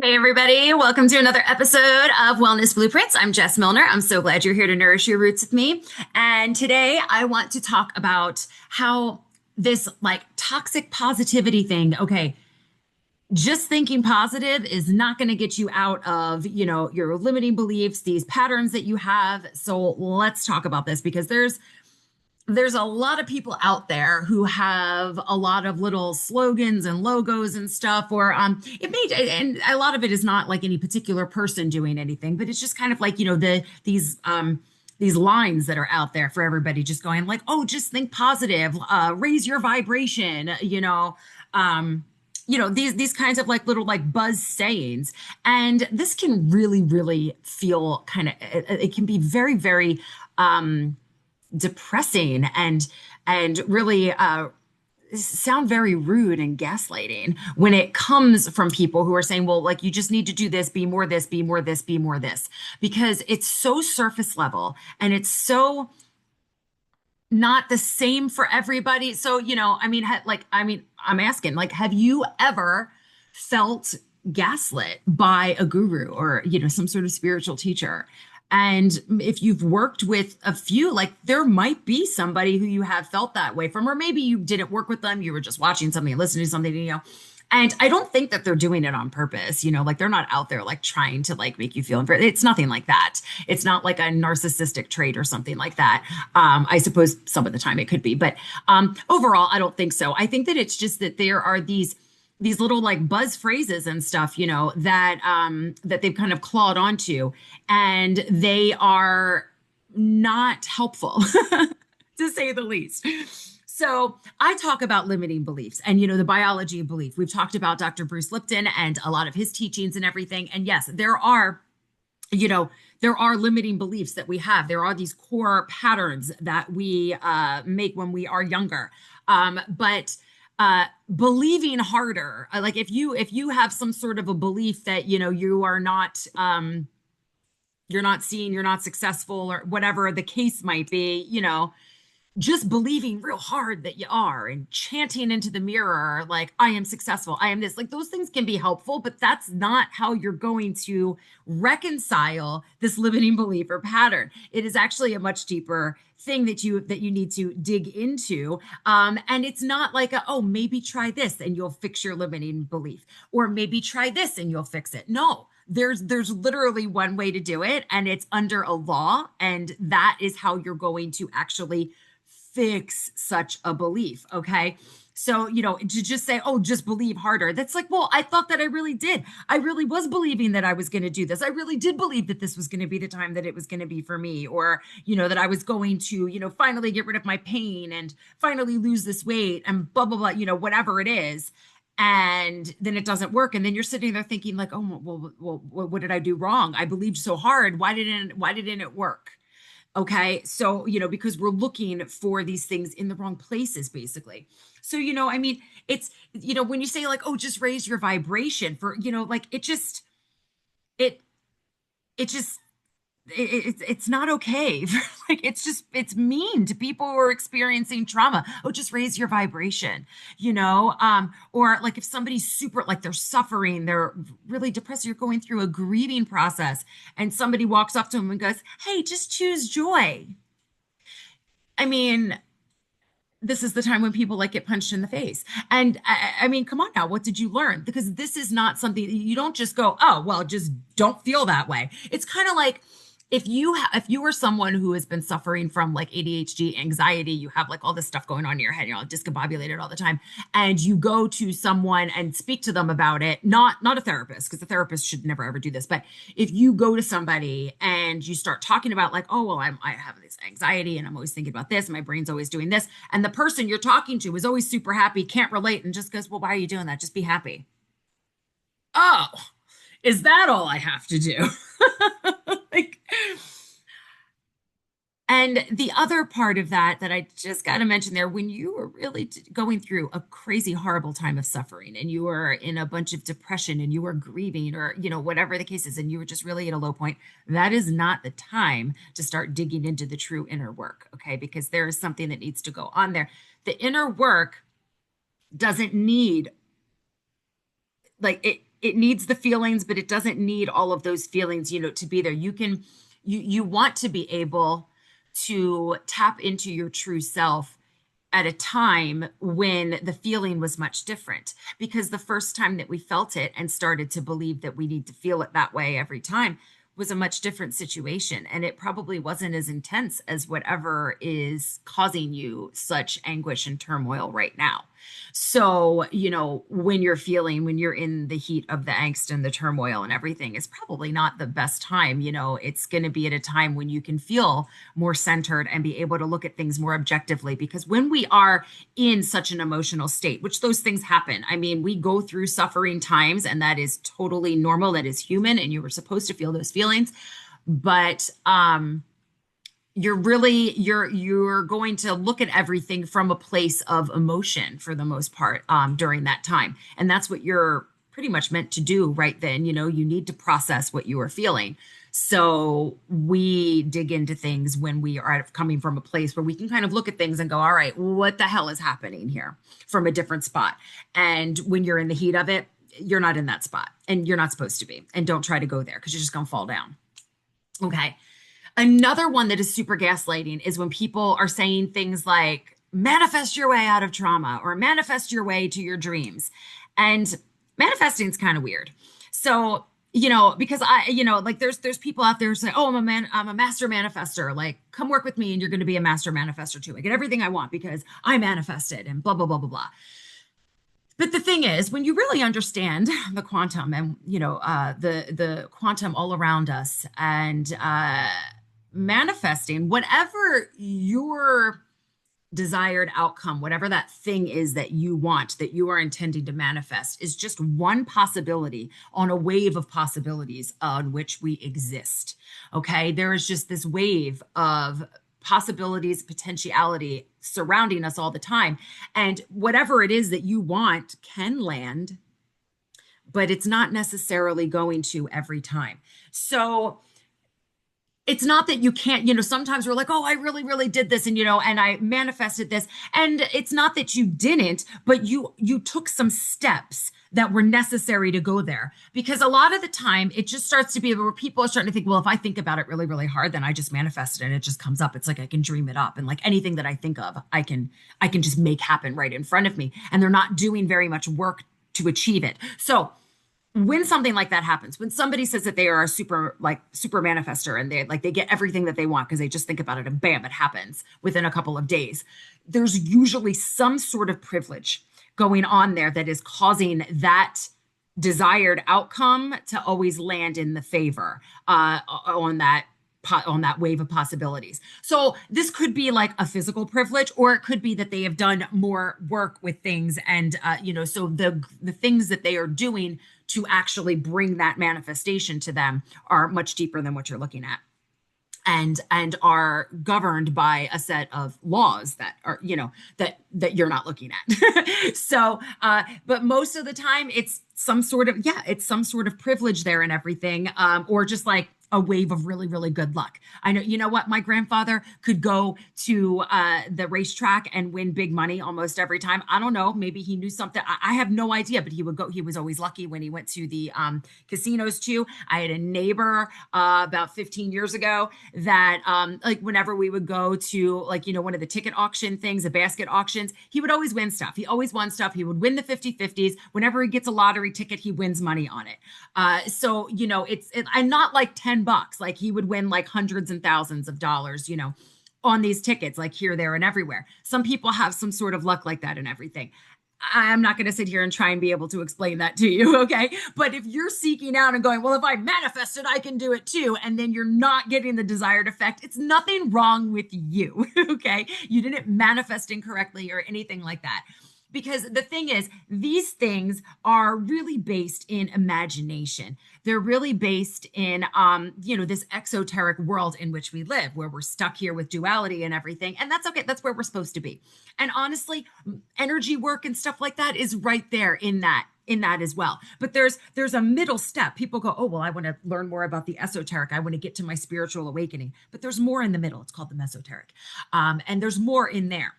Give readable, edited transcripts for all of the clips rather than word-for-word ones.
Hey, everybody. Welcome to another episode of Wellness Blueprints. I'm Jess Milner. I'm so glad you're here to nourish your roots with me. And today I want to talk about how this toxic positivity thing, okay, just thinking positive is not going to get you out of, your limiting beliefs, these patterns that you have. So let's talk about this because there's a lot of people out there who have a lot of little slogans and logos and stuff, or it may, and a lot of it is not like any particular person doing anything, but it's just kind of like, these lines that are out there for everybody just going like, oh, just think positive, raise your vibration, these kinds of like little like buzz sayings. And this can really feel kind of, it can be very, very, depressing and really sound very rude and gaslighting when it comes from people who are saying, well, like you just need to do this, be more this, be more this, be more this, because it's so surface level and it's so not the same for everybody. So, I'm asking, like, have you ever felt gaslit by a guru or, some sort of spiritual teacher? And if you've worked with a few, like there might be somebody who you have felt that way from, or maybe you didn't work with them, you were just watching something, listening to something, and I don't think that they're doing it on purpose, like they're not out there like trying to like make you feel inferior. It's nothing like that. It's not like a narcissistic trait or something like that. I suppose some of the time it could be, but overall, I don't think so. I think that it's just that there are these little like buzz phrases and stuff, that they've kind of clawed onto, and they are not helpful, to say the least. So I talk about limiting beliefs and, the biology of belief. We've talked about Dr. Bruce Lipton and a lot of his teachings and everything. And yes, there are limiting beliefs that we have. There are these core patterns that we make when we are younger. But believing harder, like if you have some sort of a belief that, you are not, you're not seen, you're not successful, or whatever the case might be, just believing real hard that you are and chanting into the mirror, like, I am successful, I am this, like those things can be helpful, but that's not how you're going to reconcile this limiting belief or pattern. It is actually a much deeper thing that you need to dig into. And it's not like oh, maybe try this and you'll fix your limiting belief, or maybe try this and you'll fix it. No, there's literally one way to do it, and it's under a law, and that is how you're going to actually fix such a belief. Okay. So, to just say, oh, just believe harder. That's like, well, I thought that I really did. I really was believing that I was going to do this. I really did believe that this was going to be the time that it was going to be for me, or, that I was going to, finally get rid of my pain and finally lose this weight and blah, blah, blah, whatever it is. And then it doesn't work. And then you're sitting there thinking like, oh, well, what did I do wrong? I believed so hard. Why didn't it work? Okay. So, because we're looking for these things in the wrong places, basically. So, it's, when you say like, oh, just raise your vibration for, like it, it just, it's not okay. Like, it's mean to people who are experiencing trauma. Oh, just raise your vibration, or like if somebody's super, like they're suffering, they're really depressed, you're going through a grieving process, and somebody walks up to them and goes, hey, just choose joy. I mean, this is the time when people like get punched in the face. And I mean, come on now, what did you learn? Because this is not something you don't just go, oh, well, just don't feel that way. It's kind of like if you are someone who has been suffering from like ADHD, anxiety, you have like all this stuff going on in your head, discombobulated all the time, and you go to someone and speak to them about it, not a therapist, because the therapist should never ever do this, but if you go to somebody and you start talking about like, oh, well, I have this anxiety and I'm always thinking about this and my brain's always doing this, and the person you're talking to is always super happy, can't relate, and just goes, well, why are you doing that? Just be happy. Oh, is that all I have to do? Like, and the other part of that I just got to mention there, when you are really going through a crazy, horrible time of suffering, and you are in a bunch of depression and you are grieving, or, whatever the case is, and you were just really at a low point, that is not the time to start digging into the true inner work. Okay. Because there is something that needs to go on there. The inner work doesn't need, like, it needs the feelings, but it doesn't need all of those feelings, to be there. You want to be able to tap into your true self at a time when the feeling was much different, because the first time that we felt it and started to believe that we need to feel it that way every time was a much different situation, and it probably wasn't as intense as whatever is causing you such anguish and turmoil right now. So, when you're in the heat of the angst and the turmoil and everything, is probably not the best time. It's going to be at a time when you can feel more centered and be able to look at things more objectively. Because when we are in such an emotional state, which those things happen, I mean, we go through suffering times, and that is totally normal. That is human, and you were supposed to feel those feelings. But you're going to look at everything from a place of emotion for the most part during that time, and that's what you're pretty much meant to do right then. You need to process what you are feeling. So we dig into things when we are coming from a place where we can kind of look at things and go, all right, what the hell is happening here, from a different spot. And when you're in the heat of it, you're not in that spot, and you're not supposed to be, and don't try to go there, because you're just going to fall down. Okay. Another one that is super gaslighting is when people are saying things like, manifest your way out of trauma, or manifest your way to your dreams. And manifesting is kind of weird. So, because like there's people out there who say, oh, I'm a master manifester. Like, come work with me and you're going to be a master manifester too. I get everything I want because I manifested, and blah, blah, blah, blah, blah. But the thing is, when you really understand the quantum and, the quantum all around us, and manifesting whatever your desired outcome, whatever that thing is that you want, that you are intending to manifest, is just one possibility on a wave of possibilities on which we exist. Okay. There is just this wave of possibilities, potentiality surrounding us all the time. And whatever it is that you want can land, but it's not necessarily going to every time. So it's not that you can't, sometimes we're like, oh, I really, really did this. And, and I manifested this. And it's not that you didn't, but you took some steps that were necessary to go there. Because a lot of the time it just starts to be where people are starting to think, well, if I think about it really, really hard, then I just manifest it and it just comes up. It's like, I can dream it up. And like anything that I think of, I can just make happen right in front of me. And they're not doing very much work to achieve it. So when something like that happens, when somebody says that they are a super manifester, and they get everything that they want because they just think about it and bam, it happens within a couple of days, there's usually some sort of privilege going on there that is causing that desired outcome to always land in the favor on that wave of possibilities. So this could be like a physical privilege, or it could be that they have done more work with things, and so the things that they are doing to actually bring that manifestation to them are much deeper than what you're looking at, and are governed by a set of laws that are, that you're not looking at. So, but most of the time it's some sort of privilege there and everything, or just like a wave of really, really good luck. I know, you know what? My grandfather could go to the racetrack and win big money almost every time. I don't know. Maybe he knew something. I have no idea, but he would go. He was always lucky when he went to the casinos too. I had a neighbor about 15 years ago that like whenever we would go to like, one of the ticket auction things, the basket auctions, he would always win stuff. He always won stuff. He would win the 50-50s. Whenever he gets a lottery ticket, he wins money on it. So, I'm not like $10. Like he would win like hundreds and thousands of dollars, on these tickets, like here, there, and everywhere. Some people have some sort of luck like that and everything. I'm not going to sit here and try and be able to explain that to you. Okay. But if you're seeking out and going, well, if I manifest it, I can do it too, and then you're not getting the desired effect, it's nothing wrong with you. Okay. You didn't manifest incorrectly or anything like that. Because the thing is, these things are really based in imagination. They're really based in, this exoteric world in which we live, where we're stuck here with duality and everything. And that's okay. That's where we're supposed to be. And honestly, energy work and stuff like that is right there in that as well. But there's a middle step. People go, oh, well, I want to learn more about the esoteric. I want to get to my spiritual awakening. But there's more in the middle. It's called the mesoteric. And there's more in there.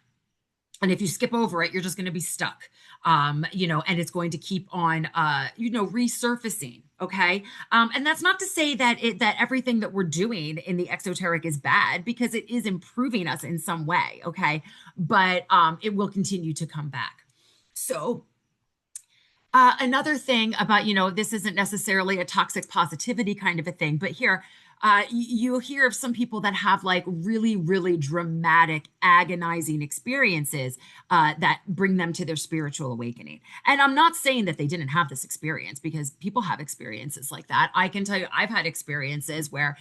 And if you skip over it, you're just going to be stuck. And it's going to keep on, resurfacing. Okay. And that's not to say that everything that we're doing in the exoteric is bad, because it is improving us in some way. Okay. But it will continue to come back. So, another thing about, this isn't necessarily a toxic positivity kind of a thing, but here, you hear of some people that have like really, really dramatic, agonizing experiences that bring them to their spiritual awakening. And I'm not saying that they didn't have this experience, because people have experiences like that. I can tell you, I've had experiences where,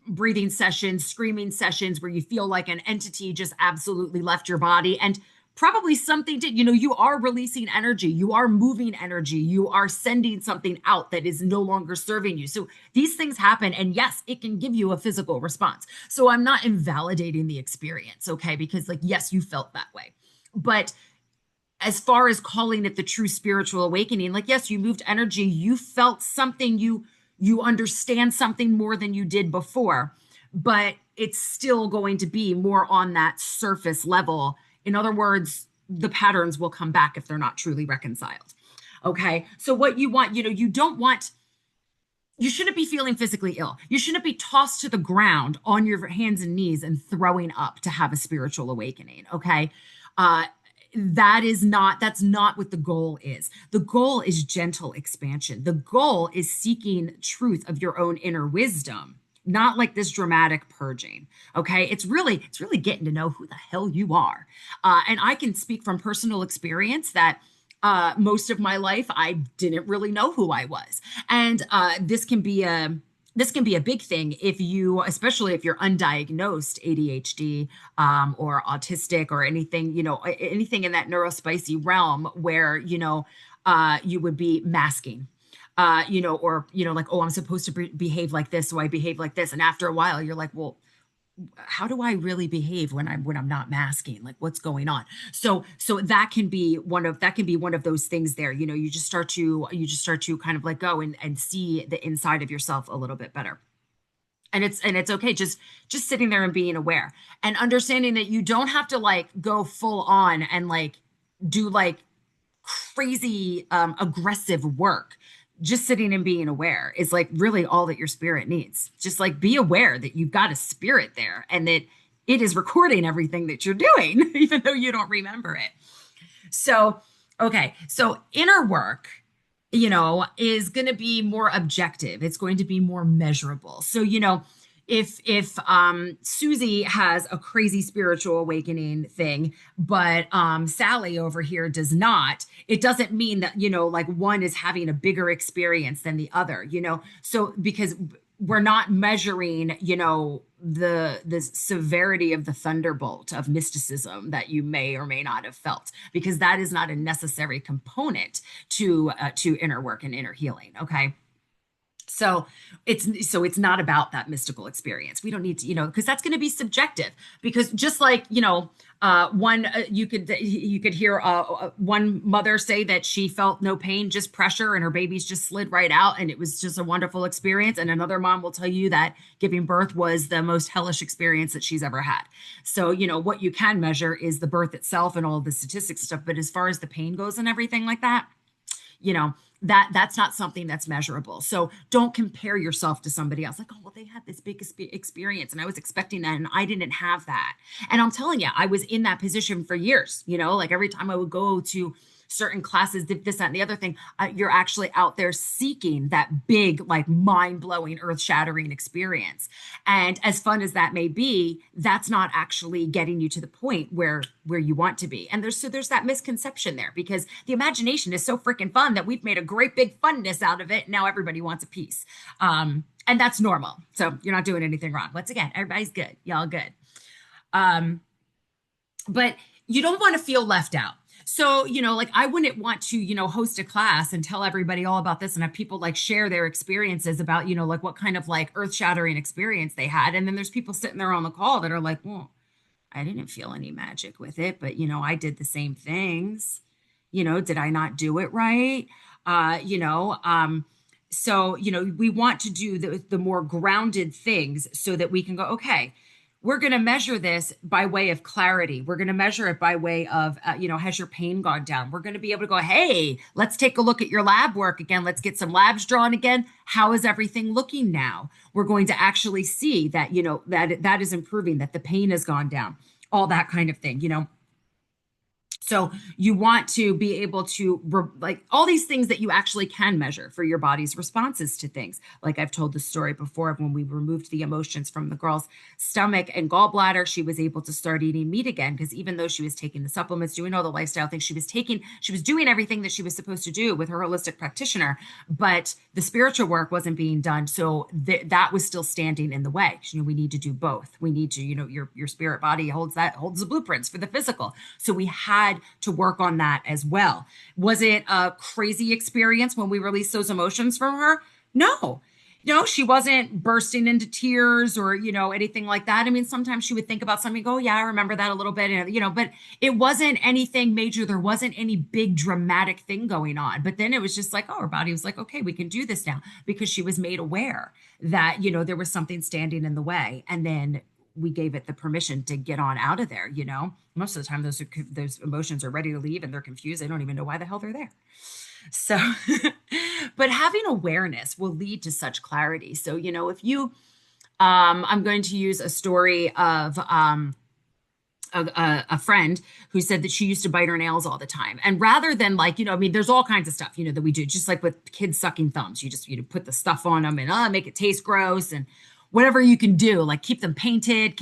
breathing sessions, screaming sessions, where you feel like an entity just absolutely left your body. And probably something did, you are releasing energy, you are moving energy, you are sending something out that is no longer serving you. So these things happen, and yes, it can give you a physical response. So I'm not invalidating the experience, okay? Because like, yes, you felt that way. But as far as calling it the true spiritual awakening, like, yes, you moved energy, you felt something, you understand something more than you did before, but it's still going to be more on that surface level. In other words, the patterns will come back if they're not truly reconciled. Okay. So what you want, you shouldn't be feeling physically ill. You shouldn't be tossed to the ground on your hands and knees and throwing up to have a spiritual awakening. Okay. Uh, that's not what the goal is. The goal is gentle expansion. The goal is seeking truth of your own inner wisdom, not like this dramatic purging. Okay. It's really getting to know who the hell you are. And I can speak from personal experience that most of my life, I didn't really know who I was. And this can be a big thing if you, especially if you're undiagnosed ADHD or autistic or anything, anything in that neurospicy realm where, you would be masking, like, oh, I'm supposed to behave like this, so I behave like this. And after a while, you're like, well, how do I really behave when I'm not masking? Like, what's going on? So that can be one of those things there. You just start to kind of let go and see the inside of yourself a little bit better. And it's okay, just sitting there and being aware and understanding that you don't have to like go full on and like do like crazy aggressive work. Just sitting and being aware is like really all that your spirit needs. Just like be aware that you've got a spirit there and that it is recording everything that you're doing, even though you don't remember it. So, okay. So inner work, is going to be more objective. It's going to be more measurable. So, if Susie has a crazy spiritual awakening thing, but Sally over here does not, it doesn't mean that, like one is having a bigger experience than the other, so because we're not measuring, the severity of the thunderbolt of mysticism that you may or may not have felt, because that is not a necessary component to inner work and inner healing. Okay. So it's not about that mystical experience. We don't need to, because that's going to be subjective. Because just like, you could hear one mother say that she felt no pain, just pressure, and her babies just slid right out, and it was just a wonderful experience. And another mom will tell you that giving birth was the most hellish experience that she's ever had. So, what you can measure is the birth itself and all the statistics stuff. But as far as the pain goes and everything like that, that's not something that's measurable. So don't compare yourself to somebody else. Like, oh, well, they had this big experience and I was expecting that and I didn't have that. And I'm telling you, I was in that position for years, like every time I would go to certain classes, this, that, and the other thing, you're actually out there seeking that big, like mind-blowing, earth-shattering experience. And as fun as that may be, that's not actually getting you to the point where you want to be. And there's that misconception there, because the imagination is so freaking fun that we've made a great big funness out of it. Now everybody wants a piece. And that's normal. So you're not doing anything wrong. Once again, everybody's good. Y'all good. But you don't want to feel left out. So, like I wouldn't want to, host a class and tell everybody all about this and have people like share their experiences about, like what kind of like earth shattering experience they had. And then there's people sitting there on the call that are like, well, I didn't feel any magic with it, but, I did the same things. Did I not do it right? So, we want to do the more grounded things so that we can go, okay, we're going to measure this by way of clarity. We're going to measure it by way of, has your pain gone down? We're going to be able to go, hey, let's take a look at your lab work again. Let's get some labs drawn again. How is everything looking now? We're going to actually see that, that is improving, that the pain has gone down, all that kind of thing. So you want to be able to like all these things that you actually can measure for your body's responses to things. Like I've told the story before of when we removed the emotions from the girl's stomach and gallbladder, she was able to start eating meat again, because even though she was taking the supplements, doing all the lifestyle things she was doing everything that she was supposed to do with her holistic practitioner, but the spiritual work wasn't being done. So that was still standing in the way. We need to do both. We need to, your spirit body holds the blueprints for the physical. So we had to work on that as well. Was it a crazy experience when we released those emotions from her? No. She wasn't bursting into tears or, anything like that. I mean, sometimes she would think about something, go, yeah, I remember that a little bit, and, but it wasn't anything major. There wasn't any big dramatic thing going on. But then it was just like, oh, her body was like, okay, we can do this now, because she was made aware that, there was something standing in the way. And then we gave it the permission to get on out of there. Most of the time those emotions are ready to leave and they're confused. They don't even know why the hell they're there. So, but having awareness will lead to such clarity. So, if you, I'm going to use a story of, a friend who said that she used to bite her nails all the time. And rather than there's all kinds of stuff, that we do, just like with kids sucking thumbs, you just, put the stuff on them and make it taste gross, and whatever you can do, like keep them painted,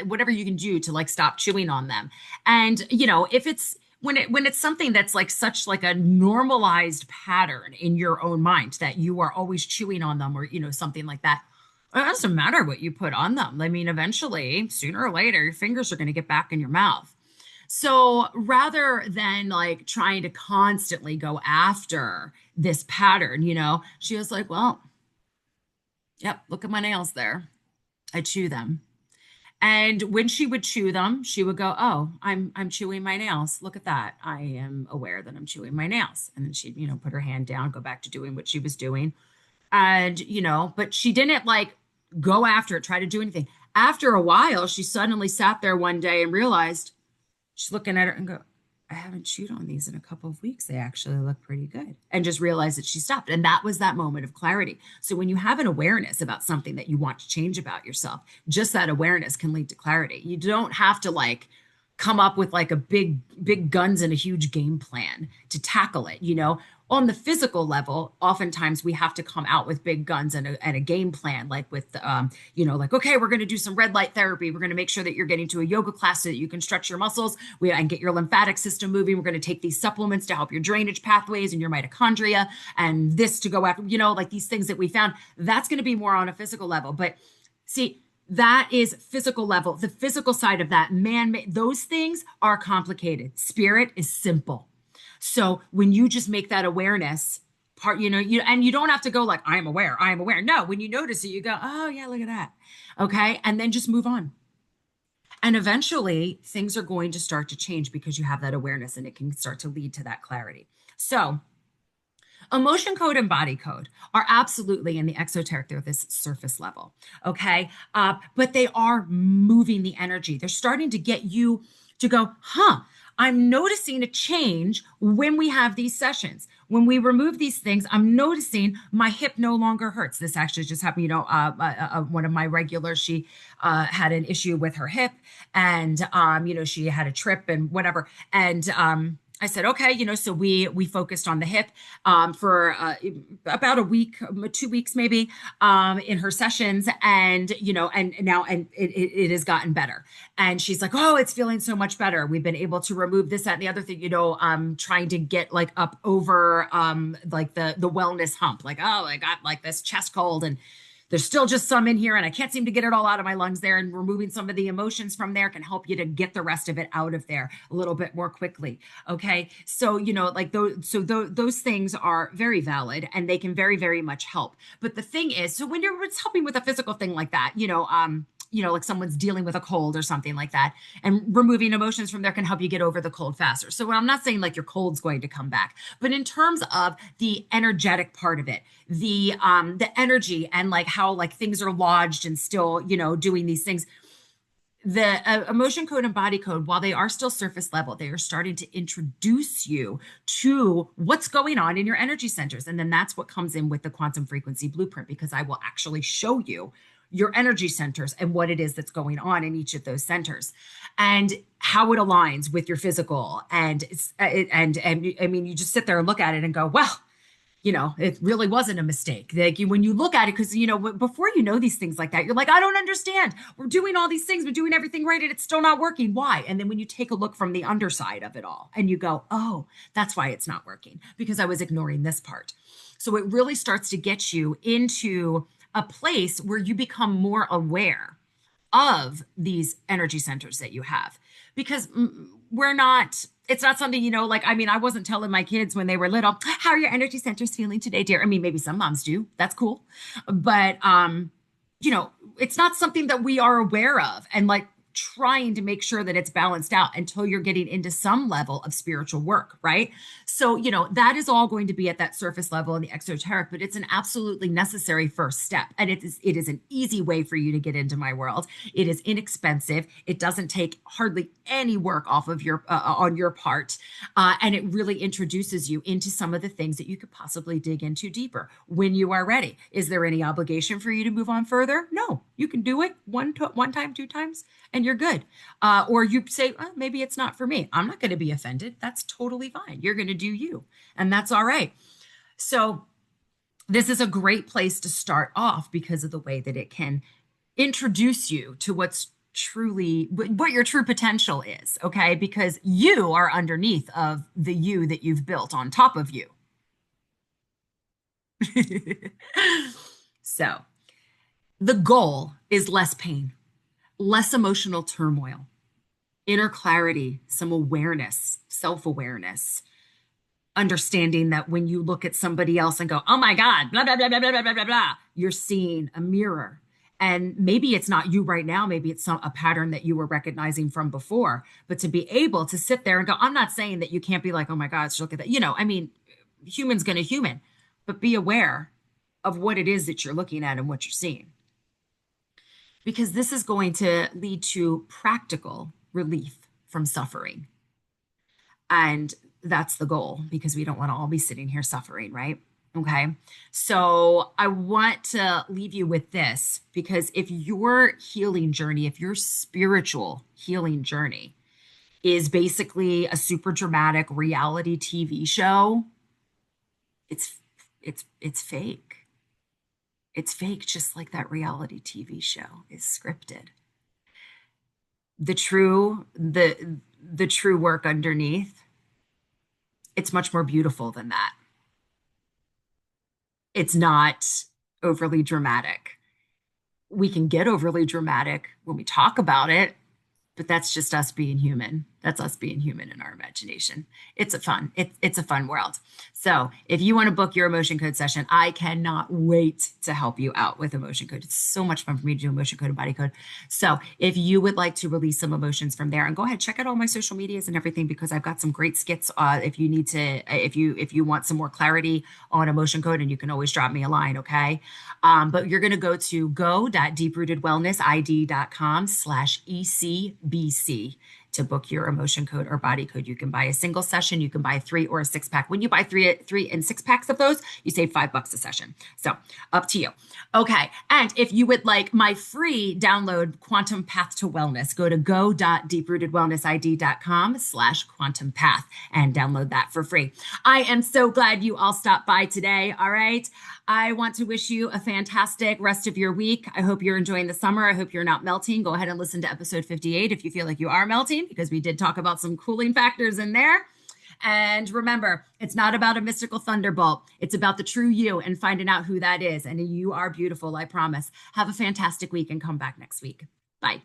whatever you can do to like stop chewing on them. And, if it's, when it's something that's like such like a normalized pattern in your own mind that you are always chewing on them, or, something like that, it doesn't matter what you put on them. I mean, eventually, sooner or later, your fingers are going to get back in your mouth. So rather than like trying to constantly go after this pattern, she was like, well, yep, look at my nails there. I chew them. And when she would chew them, she would go, oh, I'm chewing my nails. Look at that. I am aware that I'm chewing my nails. And then she'd, put her hand down, go back to doing what she was doing. And, but she didn't like go after it, try to do anything. After a while, she suddenly sat there one day and realized, she's looking at her and go, I haven't chewed on these in a couple of weeks. They actually look pretty good. And just realized that she stopped. And that was that moment of clarity. So when you have an awareness about something that you want to change about yourself, just that awareness can lead to clarity. You don't have to like come up with like a big guns and a huge game plan to tackle it. On the physical level, oftentimes we have to come out with big guns and a game plan, like with, like, okay, we're going to do some red light therapy. We're going to make sure that you're getting to a yoga class so that you can stretch your muscles and get your lymphatic system moving. We're going to take these supplements to help your drainage pathways and your mitochondria, and this to go after, like these things that we found. That's going to be more on a physical level. But see, that is physical level. The physical side of that, those things are complicated. Spirit is simple. So when you just make that awareness part, and you don't have to go like, I am aware. No, when you notice it, you go, oh yeah, look at that. Okay. And then just move on. And eventually things are going to start to change because you have that awareness, and it can start to lead to that clarity. So emotion code and body code are absolutely in the exoteric. They're this surface level. Okay. But they are moving the energy. They're starting to get you to go, I'm noticing a change when we have these sessions. When we remove these things, I'm noticing my hip no longer hurts. This actually just happened. One of my regulars, she had an issue with her hip, and she had a trip and whatever. And I said, okay, so we focused on the hip for about a week, 2 weeks maybe, in her sessions, and it has gotten better. And she's like, oh, it's feeling so much better. We've been able to remove this, that, and the other thing. Trying to get like up over like the wellness hump. Like, oh, I got like this chest cold, and there's still just some in here, and I can't seem to get it all out of my lungs there, and removing some of the emotions from there can help you to get the rest of it out of there a little bit more quickly. Okay. So, those things are very valid, and they can very, very much help. But the thing is, so when it's helping with a physical thing like that, like someone's dealing with a cold or something like that, and removing emotions from there can help you get over the cold faster. So I'm not saying like your cold's going to come back, but in terms of the energetic part of it, the energy, and like how like things are lodged and still, doing these things, the emotion code and body code, while they are still surface level, they are starting to introduce you to what's going on in your energy centers. And then that's what comes in with the quantum frequency blueprint, because I will actually show you your energy centers and what it is that's going on in each of those centers and how it aligns with your physical. And I mean, you just sit there and look at it and go, well, it really wasn't a mistake. Like when you look at it, because, before you know these things like that, you're like, I don't understand. We're doing all these things. We're doing everything right. And it's still not working. Why? And then when you take a look from the underside of it all and you go, oh, that's why it's not working, because I was ignoring this part. So it really starts to get you into a place where you become more aware of these energy centers that you have, because it's not something, like, I mean, I wasn't telling my kids when they were little, how are your energy centers feeling today, dear? I mean, maybe some moms do. That's cool. But, it's not something that we are aware of and like trying to make sure that it's balanced out until you're getting into some level of spiritual work, right? So, that is all going to be at that surface level in the exoteric, but it's an absolutely necessary first step. And it is an easy way for you to get into my world. It is inexpensive. It doesn't take hardly any work off of on your part. And it really introduces you into some of the things that you could possibly dig into deeper when you are ready. Is there any obligation for you to move on further? No, you can do it one time, 2 times, and you're good. Or you say, maybe it's not for me. I'm not going to be offended. That's totally fine. You're going to do you, and that's all right. So this is a great place to start off because of the way that it can introduce you to what your true potential is. Okay. Because you are underneath of the you that you've built on top of you. So the goal is less pain, less emotional turmoil, inner clarity, some awareness, self-awareness, understanding that when you look at somebody else and go, oh my God, blah, blah, blah, blah, blah, blah, blah, blah, you're seeing a mirror. And maybe it's not you right now. Maybe it's a pattern that you were recognizing from before. But to be able to sit there and go, I'm not saying that you can't be like, oh my God, look at that. I mean, human's going to human, but be aware of what it is that you're looking at and what you're seeing. Because this is going to lead to practical relief from suffering. And that's the goal, because we don't want to all be sitting here suffering, right? Okay. So I want to leave you with this, because if your healing journey, if your spiritual healing journey is basically a super dramatic reality TV show, it's fake. It's fake, just like that reality TV show is scripted. The true work underneath, it's much more beautiful than that. It's not overly dramatic. We can get overly dramatic when we talk about it, but that's just us being human. That's us being human in our imagination. It's a fun world. So if you want to book your emotion code session, I cannot wait to help you out with emotion code. It's so much fun for me to do emotion code and body code. So if you would like to release some emotions from there, and go ahead, check out all my social medias and everything, because I've got some great skits. If you want some more clarity on emotion code, and you can always drop me a line. Okay. But you're going to go to go.deeprootedwellnessid.com/ECBC to book your emotion code or body code. You can buy a single session. You can buy 3 or a 6-pack. When you buy 3 and 6 packs of those, you save $5 a session. So up to you. Okay. And if you would like my free download, Quantum Path to Wellness, go to go.deeprootedwellnessid.com/quantum path and download that for free. I am so glad you all stopped by today. All right. I want to wish you a fantastic rest of your week. I hope you're enjoying the summer. I hope you're not melting. Go ahead and listen to episode 58 if you feel like you are melting, because we did talk about some cooling factors in there. And remember, it's not about a mystical thunderbolt. It's about the true you and finding out who that is. And you are beautiful, I promise. Have a fantastic week and come back next week. Bye.